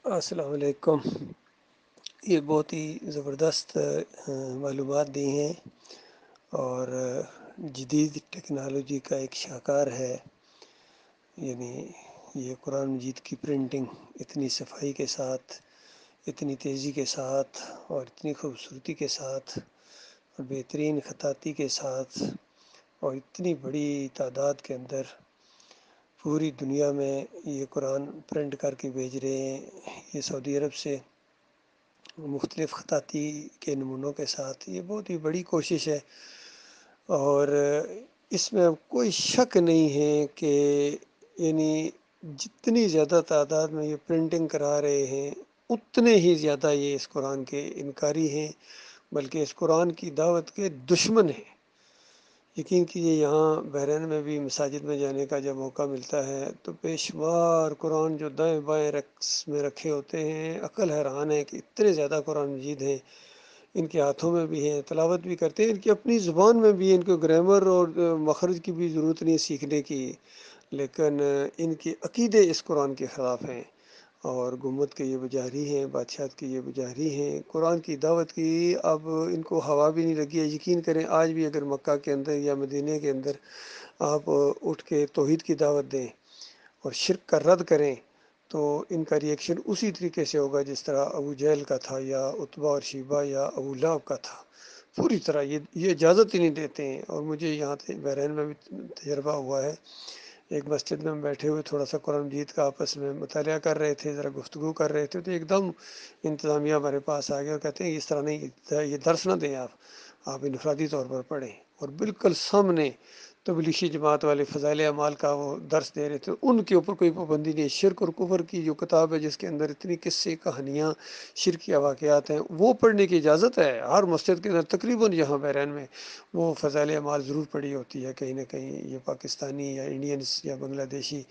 السلام علیکم۔ یہ بہت ہی زبردست معلومات دی ہیں اور جدید ٹیکنالوجی کا ایک شاہکار ہے۔ یعنی یہ قرآن مجید کی پرنٹنگ اتنی صفائی کے ساتھ، اتنی تیزی کے ساتھ اور اتنی خوبصورتی کے ساتھ اور بہترین خطاطی کے ساتھ اور اتنی بڑی تعداد کے اندر پوری دنیا میں یہ قرآن پرنٹ کر کے بھیج رہے ہیں۔ یہ سعودی عرب سے مختلف خطاطی کے نمونوں کے ساتھ یہ بہت ہی بڑی کوشش ہے، اور اس میں کوئی شک نہیں ہے کہ یعنی جتنی زیادہ تعداد میں یہ پرنٹنگ کرا رہے ہیں اتنے ہی زیادہ یہ اس قرآن کے انکاری ہیں، بلکہ اس قرآن کی دعوت کے دشمن ہیں۔ یقین کیجیے یہاں بحرین میں بھی مساجد میں جانے کا جب موقع ملتا ہے تو بے شمار قرآن جو دائیں بائیں رقص میں رکھے ہوتے ہیں، عقل حیران ہے کہ اتنے زیادہ قرآن مجید ہیں، ان کے ہاتھوں میں بھی ہیں، تلاوت بھی کرتے ہیں، ان کی اپنی زبان میں بھی، ان کو گرامر اور مخرج کی بھی ضرورت نہیں سیکھنے کی، لیکن ان کے عقیدے اس قرآن کے خلاف ہیں اور گمت کے یہ بجاری ہیں، بادشاہت کے یہ بجاری ہیں، قرآن کی دعوت کی اب ان کو ہوا بھی نہیں لگی ہے۔ یقین کریں آج بھی اگر مکہ کے اندر یا مدینہ کے اندر آپ اٹھ کے توحید کی دعوت دیں اور شرک کا رد کریں تو ان کا ریئیکشن اسی طریقے سے ہوگا جس طرح ابو جہل کا تھا یا عتبہ اور شیبہ یا ابو لہب کا تھا۔ پوری طرح یہ اجازت ہی نہیں دیتے ہیں، اور مجھے یہاں سے بحرین میں بھی تجربہ ہوا ہے۔ ایک مسجد میں بیٹھے ہوئے تھوڑا سا قرآن مجید کا آپس میں مطالعہ کر رہے تھے، ذرا گفتگو کر رہے تھے، تو ایک دم انتظامیہ ہمارے پاس آ گیا اور کہتے ہیں اس طرح نہیں، یہ درس نہ دیں، آپ انفرادی طور پر پڑھیں۔ اور بالکل سامنے تبلیغی جماعت والے فضائل اعمال کا وہ درس دے رہے تھے، ان کے اوپر کوئی پابندی نہیں۔ شرک اور کفر کی جو کتاب ہے جس کے اندر اتنی قصے کہانیاں شرکیہ واقعات ہیں وہ پڑھنے کی اجازت ہے۔ ہر مسجد کے اندر تقریباً یہاں بحرین میں وہ فضائل اعمال ضرور پڑھی ہوتی ہے کہیں نہ کہیں۔ یہ پاکستانی یا انڈینس یا بنگلہ دیشی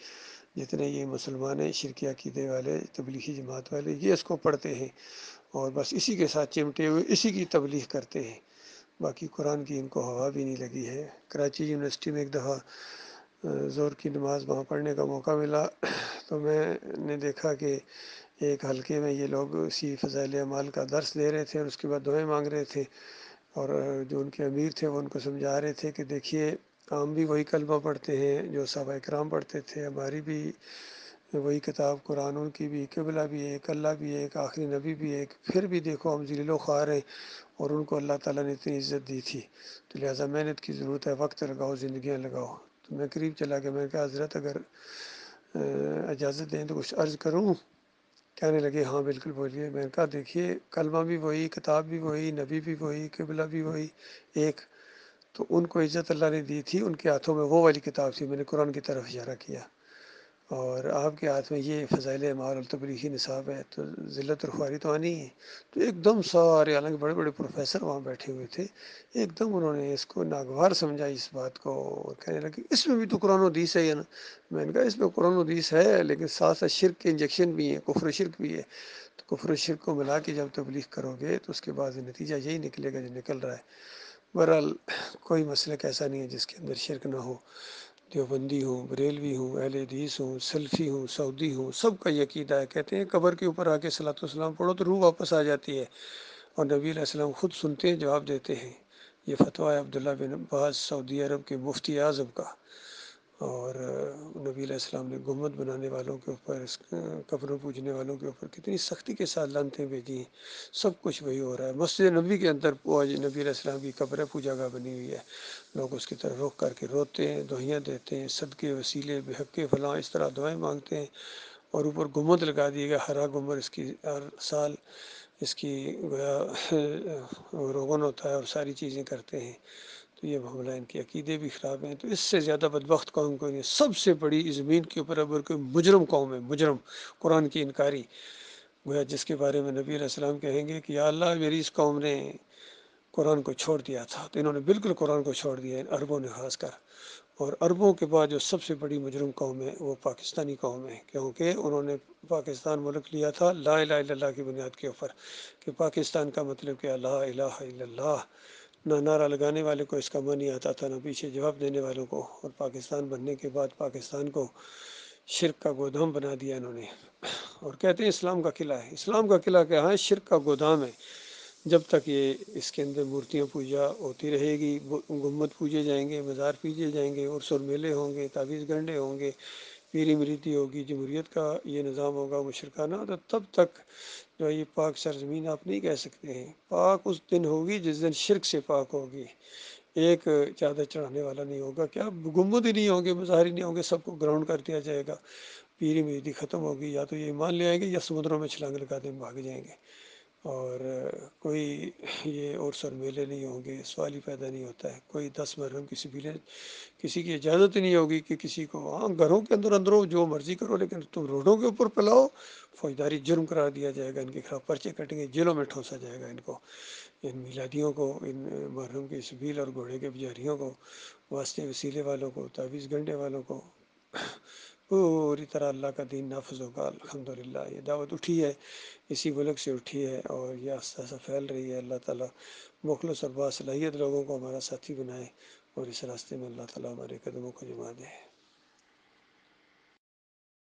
جتنے یہ مسلمان ہیں شرکیہ عقیدے والے تبلیغی جماعت والے یہ اس کو پڑھتے ہیں اور بس اسی کے ساتھ چمٹے ہوئے اسی کی تبلیغ کرتے ہیں، باقی قرآن کی ان کو ہوا بھی نہیں لگی ہے۔ کراچی یونیورسٹی میں ایک دفعہ ظہر کی نماز وہاں پڑھنے کا موقع ملا تو میں نے دیکھا کہ ایک حلقے میں یہ لوگ اسی فضائل اعمال کا درس دے رہے تھے اور اس کے بعد دعائیں مانگ رہے تھے، اور جو ان کے امیر تھے وہ ان کو سمجھا رہے تھے کہ دیکھیے ہم بھی وہی کلمہ پڑھتے ہیں جو صحابہ اکرام پڑھتے تھے، ہماری بھی وہی کتاب قرآن، ان کی بھی قبلہ بھی ایک، اللہ بھی ایک، آخری نبی بھی ایک، پھر بھی دیکھو ہم ذلیل و خوار ہیں اور ان کو اللہ تعالیٰ نے اتنی عزت دی تھی، تو لہٰذا محنت کی ضرورت ہے، وقت لگاؤ، زندگیاں لگاؤ۔ تو میں قریب چلا کہ میں نے کہا حضرت اگر اجازت دیں تو کچھ عرض کروں؟ کہنے لگے ہاں بالکل بولیے۔ میں نے کہا دیکھیے کلمہ بھی وہی، کتاب بھی وہی، نبی بھی وہی، قبلہ بھی وہی ایک، تو ان کو عزت اللہ نے دی تھی، ان کے ہاتھوں میں وہ والی کتاب تھی، میں نے قرآن کی طرف اشارہ کیا، اور آپ کے ہاتھ میں یہ فضائل اعمال اور تبلیغی نصاب ہے، تو ذلت اور خواری تو آنی ہے۔ تو ایک دم سارے حالانکہ بڑے بڑے پروفیسر وہاں بیٹھے ہوئے تھے، ایک دم انہوں نے اس کو ناگوار سمجھا اس بات کو، اور کہنے لگے اس میں بھی تو قرآن و حدیث ہے نا۔ میں نے کہا اس میں قرآن و حدیث ہے لیکن ساتھ ساتھ شرک کے انجیکشن بھی ہیں، کفر و شرک بھی ہے، تو کفر و شرک کو ملا کے جب تبلیغ کرو گے تو اس کے بعد نتیجہ یہی نکلے گا جو نکل رہا ہے۔ بہرحال کوئی مسلک ایسا نہیں ہے جس کے اندر شرک نہ ہو، دیوبندی ہوں، بریلوی ہوں، اہل حدیث ہوں، سلفی ہوں، سعودی ہوں، سب کا یہ عقیدہ ہے۔ کہتے ہیں قبر کے اوپر آ کے صلاۃ والسلام پڑھو تو روح واپس آ جاتی ہے، اور نبی علیہ السلام خود سنتے ہیں، جواب دیتے ہیں۔ یہ فتویٰ ہے عبداللہ بن عباس سعودی عرب کے مفتی اعظم کا، اور نبی علیہ السلام نے گنبد بنانے والوں کے اوپر، قبروں پوجنے والوں کے اوپر کتنی سختی کے ساتھ لعنتیں بھیجی ہیں۔ سب کچھ وہی ہو رہا ہے۔ مسجد نبی کے اندر نبی علیہ السلام کی قبر پوجا گاہ بنی ہوئی ہے، لوگ اس کی طرف رخ کر کے روتے ہیں، دعائیں دیتے ہیں، صدقے وسیلے بحق فلاں اس طرح دعائیں مانگتے ہیں، اور اوپر گنبد لگا دی گیا، ہرا گنبد، اس کی ہر سال اس کی گویا روغن ہوتا ہے اور ساری چیزیں کرتے ہیں۔ تو یہ معاملہ ان کے عقیدے بھی خراب ہیں۔ تو اس سے زیادہ بدبخت قوم کوئی نہیں، سب سے بڑی اس زمین کے اوپر اگر کوئی مجرم قوم ہے، مجرم قرآن کی انکاری، گویا جس کے بارے میں نبی علیہ السلام کہیں گے کہ یا اللہ میری اس قوم نے قرآن کو چھوڑ دیا تھا، تو انہوں نے بالکل قرآن کو چھوڑ دیا ہے، عربوں نے خاص کر۔ اور عربوں کے بعد جو سب سے بڑی مجرم قوم ہے وہ پاکستانی قوم ہے، کیونکہ انہوں نے پاکستان ملک لیا تھا لا الہ الا اللہ کی بنیاد کے اوپر، کہ پاکستان کا مطلب کیا، لا الہ الا اللہ۔ نہ نعرہ لگانے والے کو اس کا معنی آتا تھا، نہ پیچھے جواب دینے والوں کو، اور پاکستان بننے کے بعد پاکستان کو شرک کا گودام بنا دیا انہوں نے، اور کہتے ہیں اسلام کا قلعہ ہے. اسلام کا قلعہ کہاں ہے؟ شرک کا گودام ہے. جب تک یہ اس کے اندر مورتیاں پوجا ہوتی رہے گی، گنبد پوجے جائیں گے، مزار پوجے جائیں گے، عرس اور میلے ہوں گے، تعویذ گنڈے ہوں گے، پیری مریدی ہوگی، جمہوریت کا یہ نظام ہوگا مشرکانہ، تو تب تک جو یہ پاک سرزمین آپ نہیں کہہ سکتے ہیں. پاک اس دن ہوگی جس دن شرک سے پاک ہوگی. ایک چادر چڑھانے والا نہیں ہوگا، کیا گنبد ہی نہیں ہوں گے، مظاہر ہی نہیں ہوں گے، سب کو گراؤنڈ کر دیا جائے گا. پیری مریدی ختم ہوگی، یا تو یہ مان لے آئیں گے یا سمندروں میں چھلانگ لگاتے ہیں بھاگ جائیں گے. اور کوئی یہ عرس اور میلے نہیں ہوں گے، سوال ہی پیدا نہیں ہوتا ہے. کوئی 10 محرم کسی کی اجازت ہی نہیں ہوگی کہ کسی کو، ہاں گھروں کے اندر اندروں جو مرضی کرو، لیکن تم روڈوں کے اوپر پلاؤ، فوجداری جرم قرار دیا جائے گا، ان کے خلاف پرچے کٹیں گے، جیلوں میں ٹھونسا جائے گا ان کو، ان میلادیوں کو، ان محرم کے سبیل اور گھوڑے کے پجاریوں کو، واسطے وسیلے والوں کو، تعویذ گنڈے والوں کو. پوری طرح اللہ کا دین نافذ ہوگا. الحمدللہ یہ دعوت اٹھی ہے، اسی ملک سے اٹھی ہے، اور یہ آہستہ آہستہ پھیل رہی ہے. اللہ تعالیٰ مخلص اور باصلاحیت لوگوں کو ہمارا ساتھی بنائے، اور اس راستے میں اللہ تعالیٰ ہمارے قدموں کو جما دے.